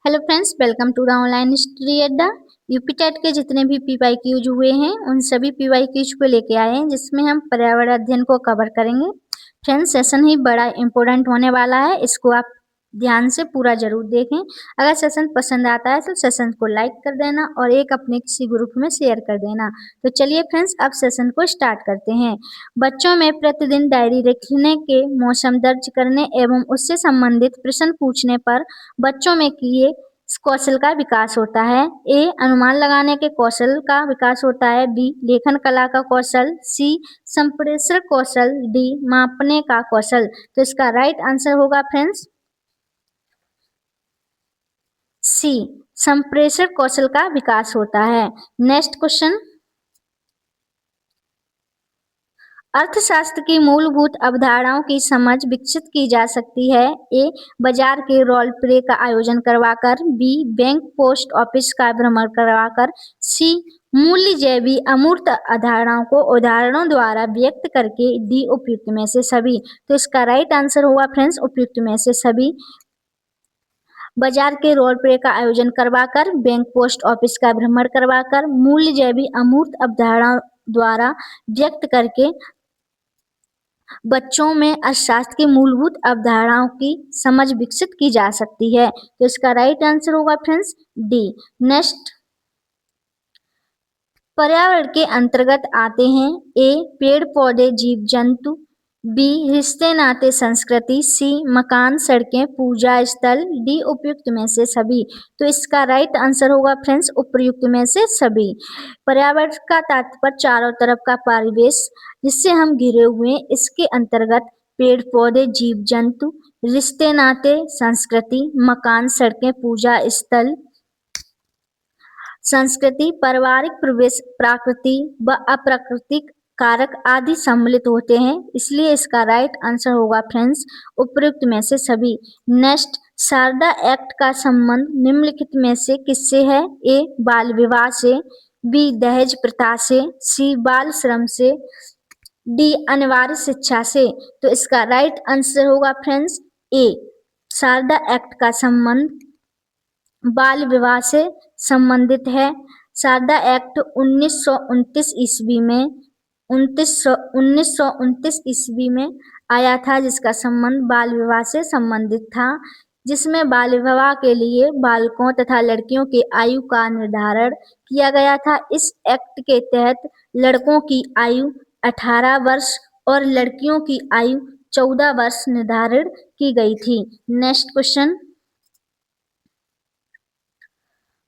Hello friends, welcome to the online study Adda. UP TET के जितने भी पीवाईक्यूज हुए हैं उन सभी पीवाईक्यूज को लेके आए हैं, जिसमें हम पर्यावरण अध्ययन को कवर करेंगे। फ्रेंड्स, सेशन ही बड़ा इंपॉर्टेंट होने वाला है, इसको आप ध्यान से पूरा जरूर देखें। अगर सेशन पसंद आता है तो सेशन को लाइक कर देना और एक अपने किसी ग्रुप में शेयर कर देना। तो चलिए फ्रेंड्स, अब सेशन को स्टार्ट करते हैं। बच्चों में प्रतिदिन डायरी लिखने के, मौसम दर्ज करने एवं उससे संबंधित प्रश्न पूछने पर बच्चों में किए कौशल का विकास होता है। ए, अनुमान लगाने के कौशल का विकास होता है। बी, लेखन कला का कौशल। सी, संप्रेषण कौशल। डी, मापने का कौशल। तो इसका राइट आंसर होगा फ्रेंड्स सी, संप्रेषण कौशल का विकास होता है। नेक्स्ट क्वेश्चन, अर्थशास्त्र की मूलभूत अवधारणाओं की समझ विकसित की जा सकती है। ए, बाजार के रोल प्ले का आयोजन करवाकर। बी, बैंक पोस्ट ऑफिस का भ्रमण करवाकर। सी, मूल्य जैवी अमूर्त अवधारणाओं को उदाहरणों द्वारा व्यक्त करके। डी, उपयुक्त में से सभी। तो इसका राइट आंसर होगा फ्रेंड्स उपयुक्त में से सभी। बाजार के रोल प्ले का आयोजन करवाकर, बैंक पोस्ट ऑफिस का भ्रमण करवाकर, मूल्य जैवी अमूर्त अवधारणा द्वारा व्यक्त करके बच्चों में अर्थशास्त्र की मूलभूत अवधारणाओं की समझ विकसित की जा सकती है। तो इसका राइट आंसर होगा फ्रेंड्स डी। नेक्स्ट, पर्यावरण के अंतर्गत आते हैं। ए, पेड़ पौधे जीव जंतु। बी, रिश्ते नाते संस्कृति। सी, मकान सड़कें पूजा स्थल। डी, उपयुक्त में से सभी। तो इसका राइट आंसर होगा फ्रेंड्स उपयुक्त में से सभी। पर्यावरण का तात्पर्य चारों तरफ का परिवेश जिससे हम घिरे हुए हैं, इसके अंतर्गत पेड़ पौधे जीव जंतु, रिश्ते नाते संस्कृति, मकान सड़कें पूजा स्थल, संस्कृति, पारिवारिक प्रवेश, प्रकृति व अप्राकृतिक कारक आदि सम्मिलित होते हैं, इसलिए इसका राइट आंसर होगा फ्रेंड्स उपयुक्त में से सभी। नेक्स्ट, शारदा एक्ट का संबंध निम्नलिखित में से किससे है? ए, बाल विवाह से। बी, दहेज प्रथा से। सी, बाल श्रम से। डी, अनिवार्य शिक्षा से। तो इसका राइट आंसर होगा फ्रेंड्स ए, शारदा एक्ट का संबंध बाल विवाह से संबंधित है। शारदा एक्ट 1929 ईस्वी में 1929 ईस्वी में आया था, जिसका संबंध बाल विवाह से संबंधित था, जिसमें बाल विवाह के लिए बालकों तथा लड़कियों की आयु का निर्धारण किया गया था। इस एक्ट के तहत लड़कों की आयु 18 वर्ष और लड़कियों की आयु 14 वर्ष निर्धारित की गई थी। नेक्स्ट क्वेश्चन,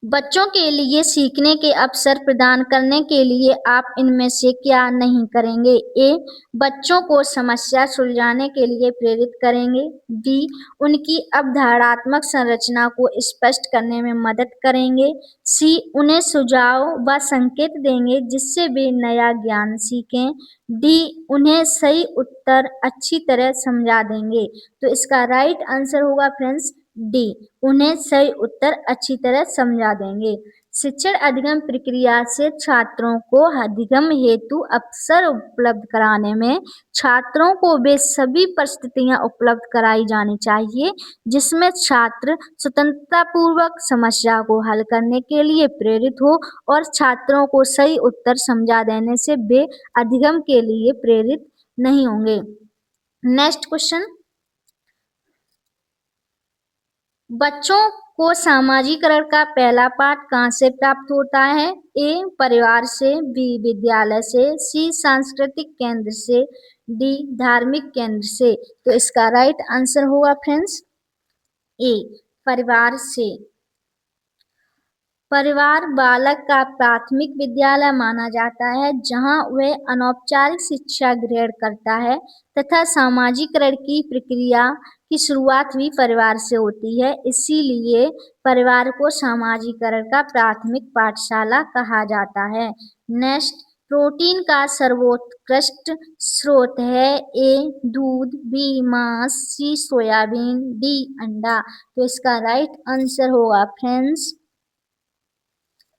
बच्चों के लिए सीखने के अवसर प्रदान करने के लिए आप इनमें से क्या नहीं करेंगे? ए, बच्चों को समस्या सुलझाने के लिए प्रेरित करेंगे। बी, उनकी अवधारणात्मक संरचना को स्पष्ट करने में मदद करेंगे। सी, उन्हें सुझाव व संकेत देंगे जिससे वे नया ज्ञान सीखें। डी, उन्हें सही उत्तर अच्छी तरह समझा देंगे। तो इसका राइट आंसर होगा फ्रेंड्स डी, उन्हें सही उत्तर अच्छी तरह समझा देंगे। शिक्षण अधिगम प्रक्रिया से छात्रों को अधिगम हेतु अवसर उपलब्ध कराने में छात्रों को वे सभी परिस्थितियां उपलब्ध कराई जानी चाहिए जिसमें छात्र स्वतंत्रता पूर्वक समस्या को हल करने के लिए प्रेरित हो और छात्रों को सही उत्तर समझा देने से वे अधिगम के लिए प्रेरित नहीं होंगे। नेक्स्ट क्वेश्चन, बच्चों को सामाजिकरण का पहला पाठ कहाँ से प्राप्त होता है? ए, परिवार से। बी, विद्यालय से। सी, सांस्कृतिक केंद्र से। डी, धार्मिक केंद्र से। तो इसका राइट आंसर होगा फ्रेंड्स ए, परिवार से। परिवार बालक का प्राथमिक विद्यालय माना जाता है जहां वह अनौपचारिक शिक्षा ग्रहण करता है तथा सामाजिकरण की प्रक्रिया की शुरुआत भी परिवार से होती है, इसीलिए परिवार को सामाजिकरण का प्राथमिक पाठशाला कहा जाता है। नेक्स्ट, प्रोटीन का सर्वोत्कृष्ट स्रोत है। ए, दूध। बी, मांस। सी, सोयाबीन। डी, अंडा। तो इसका राइट आंसर होगा फ्रेंड्स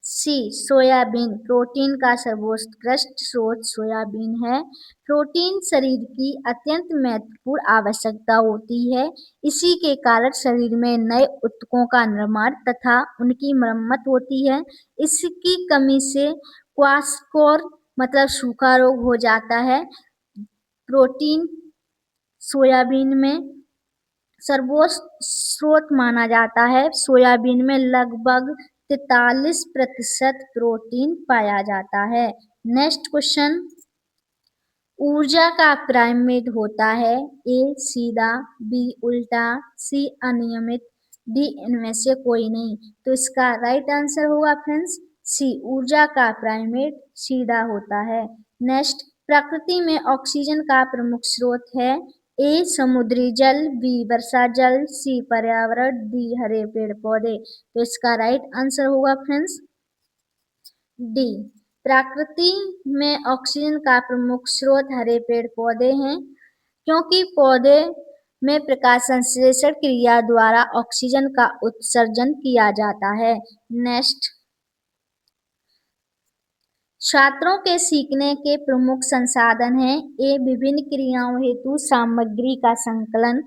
सी सोयाबीन, प्रोटीन का सर्वोत्कृष्ट स्रोत सोयाबीन है। प्रोटीन शरीर की अत्यंत महत्वपूर्ण आवश्यकता होती है। इसी के कारण शरीर में नए ऊतकों का निर्माण तथा उनकी मरम्मत होती है। इसकी कमी से क्वाशकोर मतलब सूखा रोग हो जाता है। प्रोटीन सोयाबीन में सर्वोच्च स्रोत माना जाता है। सोयाबीन में लगभग 43% प्रोटीन पाया जाता है। नेक्स्ट क्वेश्चन, ऊर्जा का पिरामिड होता है। ए सीधा, बी उल्टा, सी अनियमित, डी इनमें से कोई नहीं। तो इसका राइट आंसर होगा फ्रेंड्स सी, ऊर्जा का पिरामिड सीधा होता है। नेक्स्ट, प्रकृति में ऑक्सीजन का प्रमुख स्रोत है। ए समुद्री जल, बी वर्षा जल, सी पर्यावरण, डी हरे पेड़ पौधे। तो इसका राइट आंसर होगा फ्रेंड्स डी, प्रकृति में ऑक्सीजन का प्रमुख स्रोत हरे पेड़ पौधे हैं, क्योंकि पौधे में प्रकाश संश्लेषण क्रिया द्वारा ऑक्सीजन का उत्सर्जन किया जाता है। नेक्स्ट, छात्रों के सीखने के प्रमुख संसाधन हैं। ए विभिन्न क्रियाओं हेतु सामग्री का संकलन,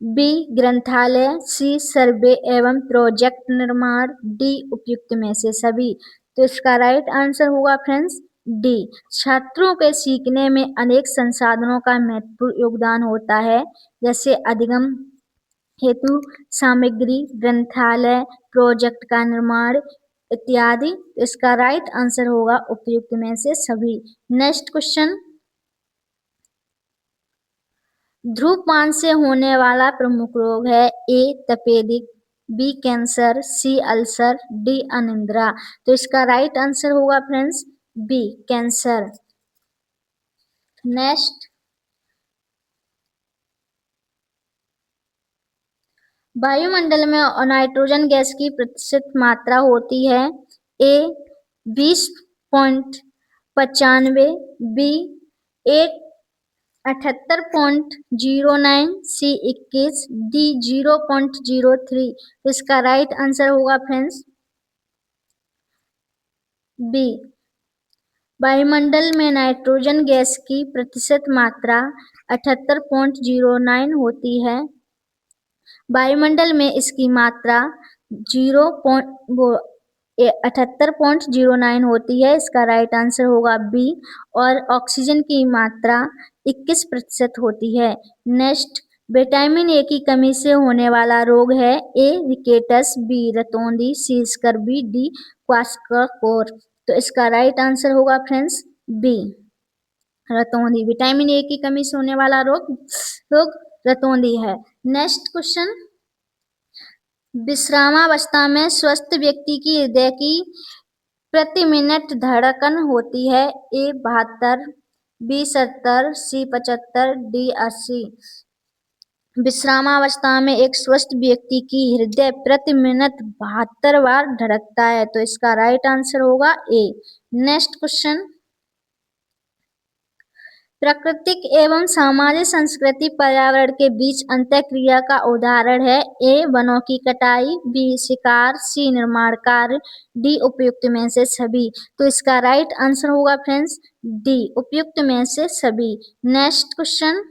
बी ग्रंथालय, सी सर्वे एवं प्रोजेक्ट निर्माण, डी उपयुक्त में से सभी। तो इसका राइट आंसर होगा फ्रेंड्स डी, छात्रों के सीखने में अनेक संसाधनों का महत्वपूर्ण योगदान होता है, जैसे अधिगम हेतु सामग्री, ग्रंथालय, प्रोजेक्ट का निर्माण इत्यादि। इसका राइट आंसर होगा उपयुक्त में से सभी। नेक्स्ट क्वेश्चन, धूम्रपान से होने वाला प्रमुख रोग है। ए तपेदिक, बी कैंसर, सी अल्सर, डी अनिद्रा। तो इसका राइट आंसर होगा फ्रेंड्स बी कैंसर। नेक्स्ट, वायुमंडल में नाइट्रोजन गैस की प्रतिशत मात्रा होती है। ए 20.95, बी 78.09, सी 21, डी 0.03। तो इसका राइट आंसर होगा फ्रेंड्स बी, वायुमंडल में नाइट्रोजन गैस की प्रतिशत मात्रा 78.09 होती है। वायुमंडल में इसकी मात्रा 78.09 होती है। इसका राइट आंसर होगा बी। और ऑक्सीजन की मात्रा 21% होती है। नेक्स्ट, विटामिन ए की कमी से होने वाला रोग है। ए रिकेटस, बी रतौंधी, सी स्कर्वी, डी क्वाशकॉर। तो इसका राइट आंसर होगा फ्रेंड्स बी रतौंधी। विटामिन ए की कमी से होने वाला रोग रतौंधी है। नेक्स्ट क्वेश्चन, विश्रामावस्था में स्वस्थ व्यक्ति की हृदय की प्रति मिनट धड़कन होती है। ए 72, बी 70, सी 75, डी 80। विश्रामावस्था में एक स्वस्थ व्यक्ति की हृदय प्रति मिनट 72 बार धड़कता है। तो इसका राइट आंसर होगा ए। नेक्स्ट क्वेश्चन, प्राकृतिक एवं सामाजिक संस्कृति पर्यावरण के बीच अंतःक्रिया का उदाहरण है। ए वनों की कटाई, बी शिकार, सी निर्माण कार्य, डी उपयुक्त में से सभी। तो इसका राइट आंसर होगा फ्रेंड्स डी उपयुक्त में से सभी। नेक्स्ट क्वेश्चन,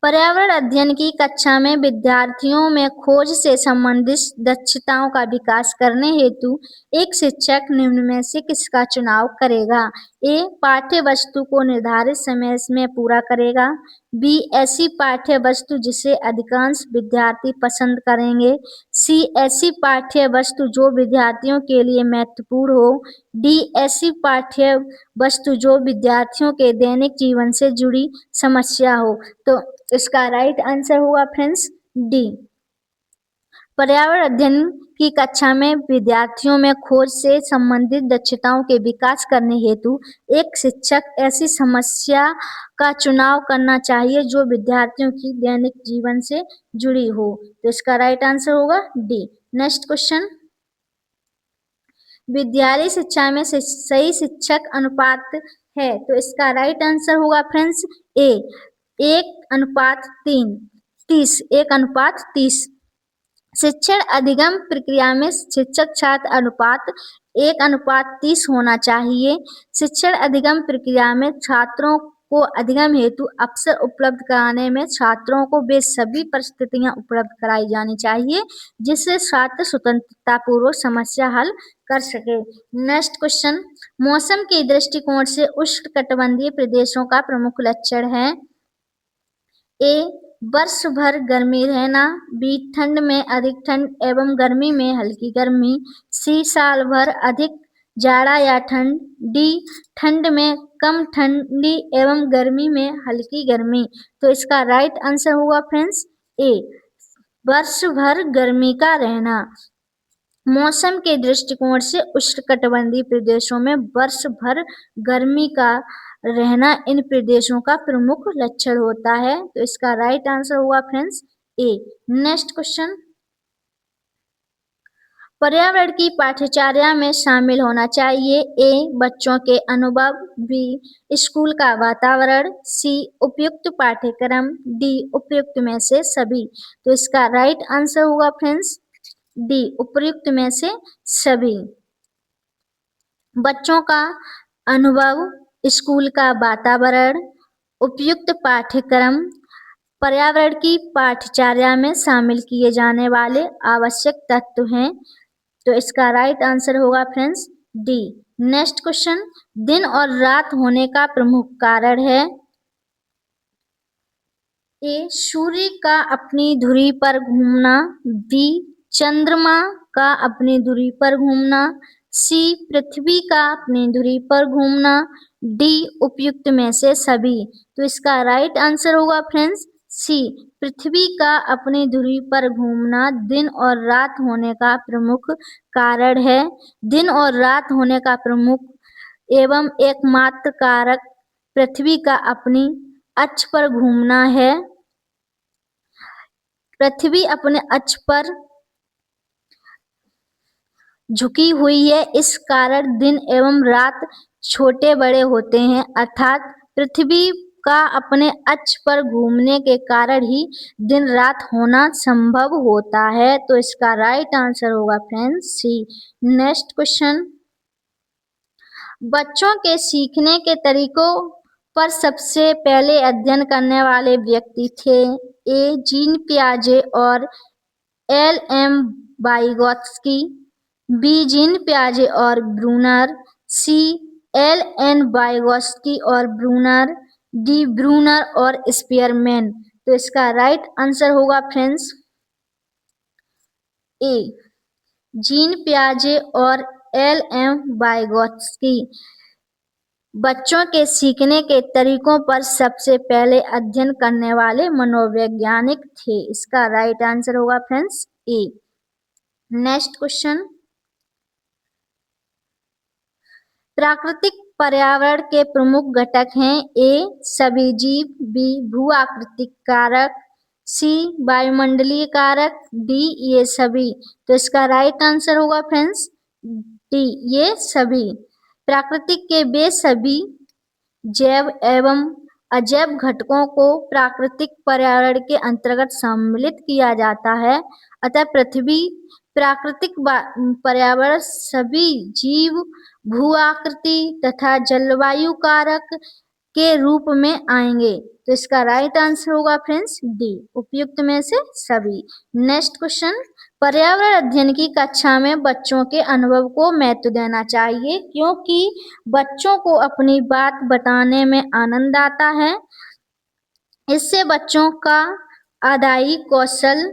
पर्यावरण अध्ययन की कक्षा में विद्यार्थियों में खोज से संबंधित दक्षताओं का विकास करने हेतु एक शिक्षक निम्न में से किसका चुनाव करेगा। ए पाठ्य वस्तु को निर्धारित समय में पूरा करेगा, बी ऐसी पाठ्य वस्तु जिसे अधिकांश विद्यार्थी पसंद करेंगे, सी ऐसी पाठ्य वस्तु जो विद्यार्थियों के लिए महत्वपूर्ण हो, डी ऐसी पाठ्य वस्तु जो विद्यार्थियों के दैनिक जीवन से जुड़ी समस्या हो। तो इसका राइट आंसर होगा फ्रेंड्स डी, पर्यावरण अध्ययन की कक्षा में विद्यार्थियों में खोज से संबंधित दक्षताओं के विकास करने हेतु एक शिक्षक ऐसी समस्या का चुनाव करना चाहिए जो विद्यार्थियों की दैनिक जीवन से जुड़ी हो। तो इसका राइट आंसर होगा डी। नेक्स्ट क्वेश्चन, विद्यालय शिक्षा में सही शिक्षक अनुपात है। तो इसका राइट आंसर होगा फ्रेंड्स ए 1:3, 30, 1:30। शिक्षण अधिगम प्रक्रिया में शिक्षक छात्र अनुपात 1:30 होना चाहिए। शिक्षण अधिगम प्रक्रिया में छात्रों को अधिगम हेतु अवसर उपलब्ध कराने में छात्रों को वे सभी परिस्थितियां उपलब्ध कराई जानी चाहिए जिससे छात्र स्वतंत्रता पूर्वक समस्या हल कर सके। नेक्स्ट क्वेश्चन, मौसम के दृष्टिकोण से उष्णकटिबंधीय प्रदेशों का प्रमुख लक्षण है। ए, वर्ष भर गर्मी रहना। बी, ठंड में अधिक ठंड एवं गर्मी में हल्की गर्मी। सी, साल भर अधिक जाड़ा या ठंड। डी, ठंड में कम ठंडी एवं गर्मी में हल्की गर्मी। तो इसका राइट आंसर होगा फ्रेंड्स ए, वर्ष भर गर्मी का रहना। मौसम के दृष्टिकोण से उष्णकटिबंधीय प्रदेशों में वर्ष भर गर्मी का रहना इन प्रदेशों का प्रमुख लक्षण होता है। तो इसका राइट आंसर हुआ फ्रेंड्स ए। नेक्स्ट क्वेश्चन, पर्यावरण की पाठ्यचर्या में शामिल होना चाहिए। ए, बच्चों के अनुभव। बी, स्कूल का वातावरण। सी, उपयुक्त पाठ्यक्रम। डी, उपयुक्त में से सभी। तो इसका राइट आंसर होगा फ्रेंड्स डी, उपयुक्त में से सभी। बच्चों का अनुभव, स्कूल का वातावरण, उपयुक्त पाठ्यक्रम पर्यावरण की पाठ्यचर्या में शामिल किए जाने वाले आवश्यक तत्व हैं। तो इसका राइट आंसर होगा फ्रेंड्स डी। नेक्स्ट क्वेश्चन, दिन और रात होने का प्रमुख कारण है। ए, सूर्य का अपनी धुरी पर घूमना। बी, चंद्रमा का अपनी धुरी पर घूमना। सी, पृथ्वी का अपनी धुरी पर घूमना। डी, उपयुक्त में से सभी। तो इसका राइट आंसर होगा फ्रेंड्स सी, पृथ्वी का अपनी धुरी पर घूमना दिन और रात होने का प्रमुख कारण है। दिन और रात होने का प्रमुख एवं एकमात्र कारक पृथ्वी का अपनी अक्ष पर घूमना है। पृथ्वी अपने अक्ष पर झुकी हुई है, इस कारण दिन एवं रात छोटे बड़े होते हैं, अर्थात पृथ्वी का अपने अक्ष पर घूमने के कारण ही दिन रात होना संभव होता है। तो इसका राइट आंसर होगा फ्रेंड्स सी। नेक्स्ट क्वेश्चन, बच्चों के सीखने के तरीकों पर सबसे पहले अध्ययन करने वाले व्यक्ति थे। ए, जीन पियाजे और एल.एम. वाइगोत्स्की। बी, जीन पियाजे और ब्रूनर। सी, एल.एन. वाइगोत्स्की और ब्रूनर। डी, ब्रूनर और स्पीयरमैन। तो इसका राइट आंसर होगा फ्रेंड्स ए, जीन पियाजे और एल.एम. वाइगोत्स्की बच्चों के सीखने के तरीकों पर सबसे पहले अध्ययन करने वाले मनोवैज्ञानिक थे। इसका राइट आंसर होगा फ्रेंड्स ए। नेक्स्ट क्वेश्चन, प्राकृतिक पर्यावरण के प्रमुख घटक हैं। ए, सभी जीव। बी, भू आकृतिक कारक। सी, वायुमंडलीय कारक। डी, ये सभी। तो इसका राइट आंसर होगा फ्रेंड्स डी, ये सभी। प्राकृतिक के वे सभी जैव एवं अजैव घटकों को प्राकृतिक पर्यावरण के अंतर्गत सम्मिलित किया जाता है, अतः पृथ्वी प्राकृतिक पर्यावरण सभी जीव भू आकृति तथा जलवायु कारक के रूप में आएंगे। तो इसका राइट आंसर होगा फ्रेंड्स डी, उपयुक्त में से सभी। नेक्स्ट क्वेश्चन, पर्यावरण अध्ययन की कक्षा में बच्चों के अनुभव को महत्व देना चाहिए क्योंकि बच्चों को अपनी बात बताने में आनंद आता है। इससे बच्चों का अदाई कौशल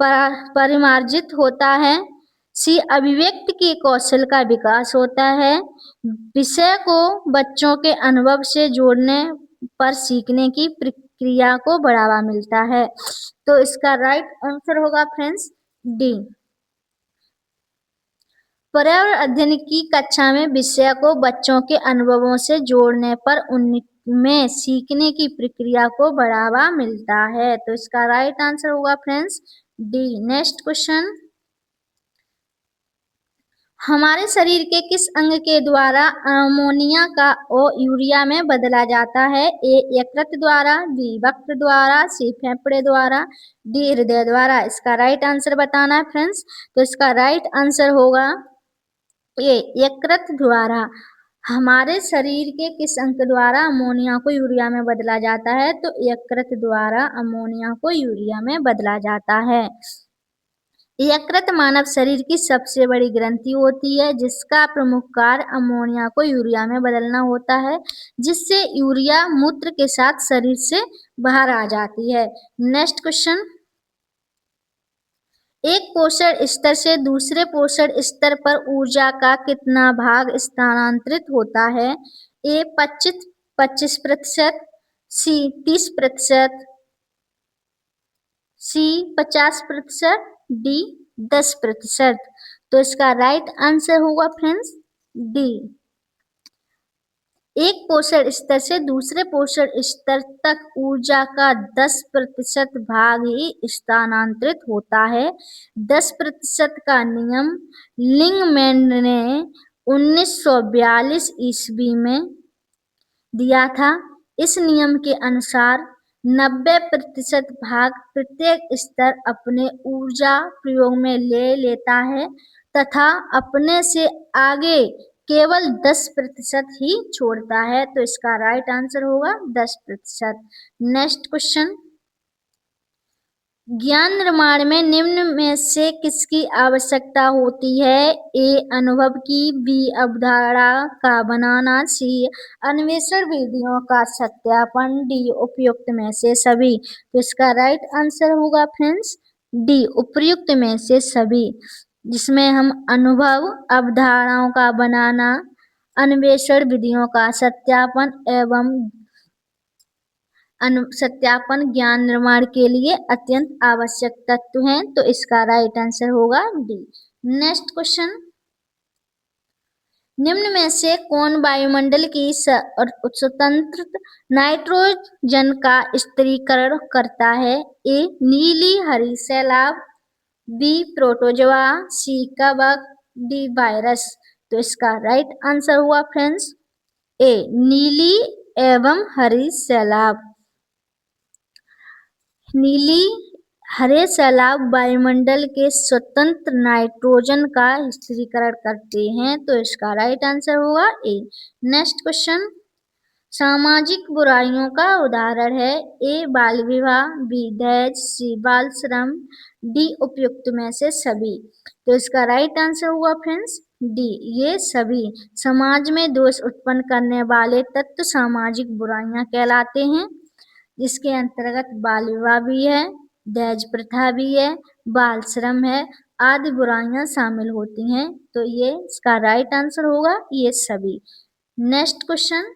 परिमार्जित होता है। सी, अभिव्यक्ति के कौशल का विकास होता है। विषय को बच्चों के अनुभव से जोड़ने पर सीखने की प्रक्रिया को बढ़ावा मिलता है। तो इसका राइट आंसर होगा फ्रेंड्स डी। पर्यावरण अध्ययन की कक्षा में विषय को बच्चों के अनुभवों से जोड़ने पर उनमें सीखने की प्रक्रिया को बढ़ावा मिलता है। तो इसका राइट आंसर होगा फ्रेंड्स डी। नेक्स्ट क्वेश्चन, हमारे शरीर के किस अंग के द्वारा अमोनिया का ओ यूरिया में बदला जाता है? ए यकृत द्वारा, बी वक्र द्वारा, सी फेफड़े द्वारा, डी हृदय द्वारा। इसका राइट आंसर बताना है फ्रेंड्स। तो इसका राइट आंसर होगा ए यकृत द्वारा। हमारे शरीर के किस अंग द्वारा अमोनिया को यूरिया में बदला जाता है? तो यकृत द्वारा अमोनिया को यूरिया में बदला जाता है। यकृत मानव शरीर की सबसे बड़ी ग्रंथि होती है जिसका प्रमुख कार्य अमोनिया को यूरिया में बदलना होता है, जिससे यूरिया मूत्र के साथ शरीर से बाहर आ जाती है। नेक्स्ट क्वेश्चन, एक पोषण स्तर से दूसरे पोषण स्तर पर ऊर्जा का कितना भाग स्थानांतरित होता है? ए 25%, सी 30%, सी 50%, डी 10%। तो इसका राइट आंसर होगा फ्रेंड्स डी। एक पोषण स्तर से दूसरे पोषण स्तर तक ऊर्जा का 10% भाग ही स्थानांतरित होता है। 10% का नियम लिंगमैन ने 1942 ईस्वी में दिया था। इस नियम के अनुसार 90% भाग प्रत्येक स्तर अपने ऊर्जा प्रयोग में ले लेता है तथा अपने से आगे केवल 10% ही छोड़ता है। तो इसका राइट आंसर होगा 10%। नेक्स्ट क्वेश्चन, ज्ञान निर्माण में निम्न में से किसकी आवश्यकता होती है? ए अनुभव की, बी अवधारणा का बनाना, सी अन्वेषण विधियों का सत्यापन, डी उपयुक्त में से सभी। तो इसका राइट आंसर होगा फ्रेंड्स डी उपयुक्त में से सभी, जिसमें हम अनुभव, अवधारणाओं का बनाना, अन्वेषण विधियों का सत्यापन एवं सत्यापन ज्ञान निर्माण के लिए अत्यंत आवश्यक तत्व हैं। तो इसका राइट आंसर होगा डी। नेक्स्ट क्वेश्चन, निम्न में से कौन वायुमंडल की स्वतंत्र नाइट्रोजन का स्थिरीकरण करता है? ए नीली हरी सैलाब, बी प्रोटोजोआ, सी कवक, डी वायरस। तो इसका राइट आंसर हुआ फ्रेंड्स ए नीली एवं हरी सैलाब। नीली हरे सैलाब वायुमंडल के स्वतंत्र नाइट्रोजन का स्थिरीकरण करते हैं। तो इसका राइट आंसर होगा ए। नेक्स्ट क्वेश्चन, सामाजिक बुराइयों का उदाहरण है? ए बाल विवाह, बी दहेज, सी बाल श्रम, डी उपयुक्त में से सभी। तो इसका राइट आंसर होगा फ्रेंड्स डी ये सभी। समाज में दोष उत्पन्न करने वाले तत्व सामाजिक बुराइयां कहलाते हैं, जिसके अंतर्गत बाल विवाह भी है, दहेज प्रथा भी है, बाल श्रम है, आदि बुराइयां शामिल होती हैं। तो ये इसका राइट आंसर होगा ये सभी। नेक्स्ट क्वेश्चन,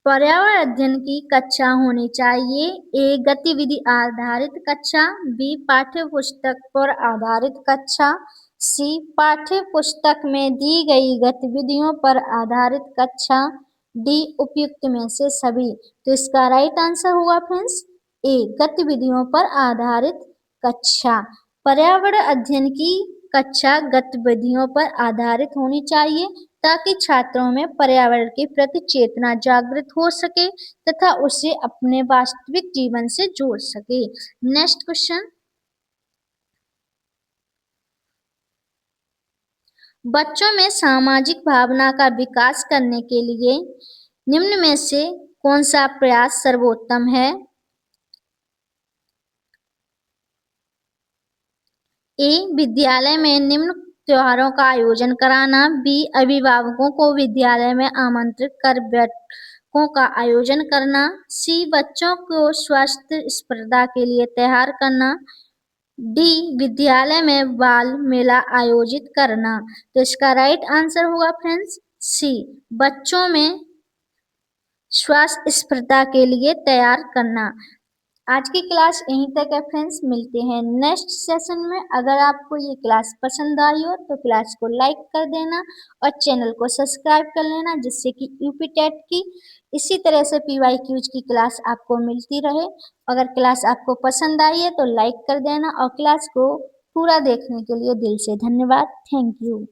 पर्यावरण अध्ययन की कक्षा होनी चाहिए? ए गतिविधि आधारित कक्षा, बी पाठ्य पुस्तक पर आधारित कक्षा, सी पाठ्य पुस्तक में दी गई गतिविधियों पर आधारित कक्षा, डी उपयुक्त में से सभी। तो इसका राइट आंसर होगा फ्रेंड्स ए गतिविधियों पर आधारित कक्षा। पर्यावरण अध्ययन की कक्षा गतिविधियों पर आधारित होनी चाहिए ताकि छात्रों में पर्यावरण के प्रति चेतना जागृत हो सके तथा उसे अपने वास्तविक जीवन से जोड़ सके। नेक्स्ट क्वेश्चन, बच्चों में सामाजिक भावना का विकास करने के लिए निम्न में से कौन सा प्रयास सर्वोत्तम है? ए विद्यालय में निम्न त्योहारों का आयोजन कराना, बी अभिभावकों को विद्यालय में आमंत्रित कर बैठकों का आयोजन करना, सी बच्चों को स्वास्थ्य स्पर्धा के लिए तैयार करना, डी विद्यालय में बाल मेला आयोजित करना। तो इसका राइट आंसर होगा फ्रेंड्स सी बच्चों में स्वास्थ्य स्पर्धा के लिए तैयार करना। आज की क्लास यहीं तक है फ्रेंड्स, मिलते हैं नेक्स्ट सेशन में। अगर आपको ये क्लास पसंद आई हो तो क्लास को लाइक कर देना और चैनल को सब्सक्राइब कर लेना, जिससे कि यूपी टेट की इसी तरह से PYQs की क्लास आपको मिलती रहे। अगर क्लास आपको पसंद आई है तो लाइक कर देना और क्लास को पूरा देखने के लिए दिल से धन्यवाद। Thank you.